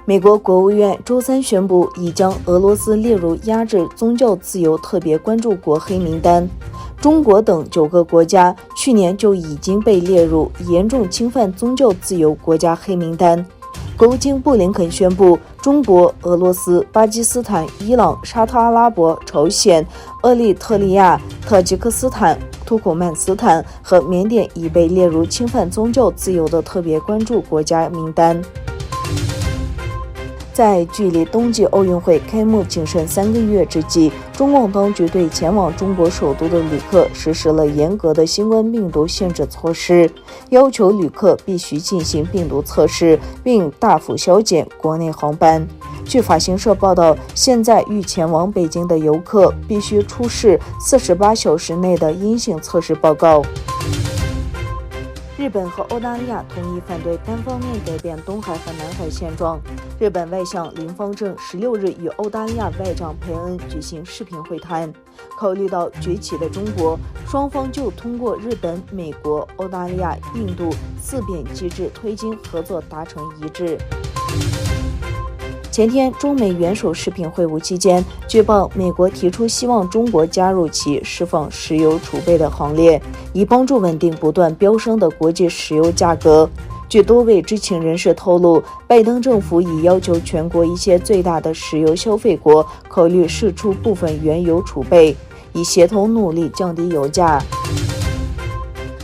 美国国务院周三宣布，已将俄罗斯列入压制宗教自由特别关注国黑名单。中国等9个国家去年就已经被列入严重侵犯宗教自由国家黑名单。国务卿布林肯宣布，中国、俄罗斯、巴基斯坦、伊朗、沙特阿拉伯、朝鲜、厄立特里亚、塔吉克斯坦、土库曼斯坦和缅甸已被列入侵犯宗教自由的特别关注国家名单。在距离冬季奥运会开幕仅剩3个月之际，中共当局对前往中国首都的旅客实施了严格的新冠病毒限制措施，要求旅客必须进行病毒测试，并大幅削减国内航班。据法新社报道，现在欲前往北京的游客必须出示48小时内的阴性测试报告。日本和澳大利亚同意反对单方面改变东海和南海现状。日本外相林芳正16日与澳大利亚外长佩恩举行视频会谈，考虑到崛起的中国，双方就通过日本、美国、澳大利亚、印度4边机制推进合作达成一致。前天，中美元首视频会晤期间，据报美国提出希望中国加入其释放石油储备的行列，以帮助稳定不断飙升的国际石油价格。据多位知情人士透露，拜登政府已要求全国一些最大的石油消费国考虑释出部分原油储备，以协同努力降低油价。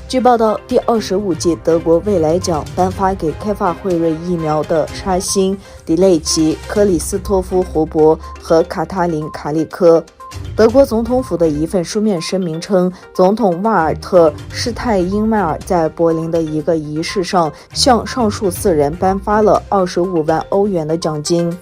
据报道，第25届德国未来奖颁发给开发辉瑞疫苗的沙欣、迪雷奇、克里斯托夫·胡伯和卡塔琳·卡利科。德国总统府的一份书面声明称，总统瓦尔特·施泰因迈尔在柏林的一个仪式上向上述4人颁发了25万欧元的奖金。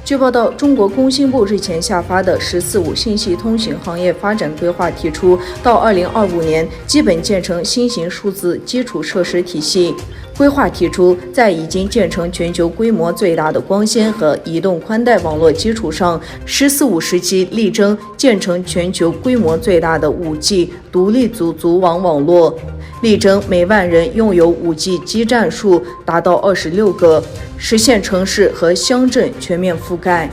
据报道，中国工信部日前下发的“十四五”信息通信行业发展规划提出，到2025年基本建成新型数字基础设施体系。规划提出，在已经建成全球规模最大的光纤和移动宽带网络基础上，“十四五”时期力争建成全球规模最大的 5G 独立组网网络，力争每万人拥有 5G 基站数达到26个，实现城市和乡镇全面覆盖。